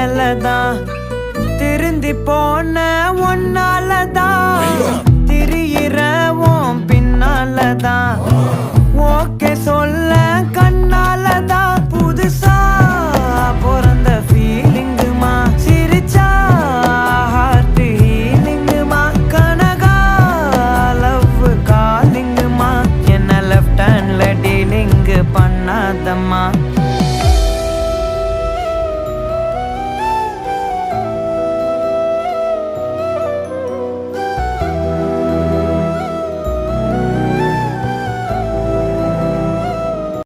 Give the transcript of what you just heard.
மேலதான் திருந்தி போன ஒன்னாலதான் திரியிறவும் பின்னாலதான் ஓகே சொல்ல கண்ணாலதான் புதுசா பிறந்த ஃபீலிங்குமா சிரிச்சா ஹார்ட் ஹீலிங்குமா கனகா லவ் காலிங்குமா என்ன லெஃப்ட் ஹேண்ட்ல டீலிங்கு பண்ணாதம்மா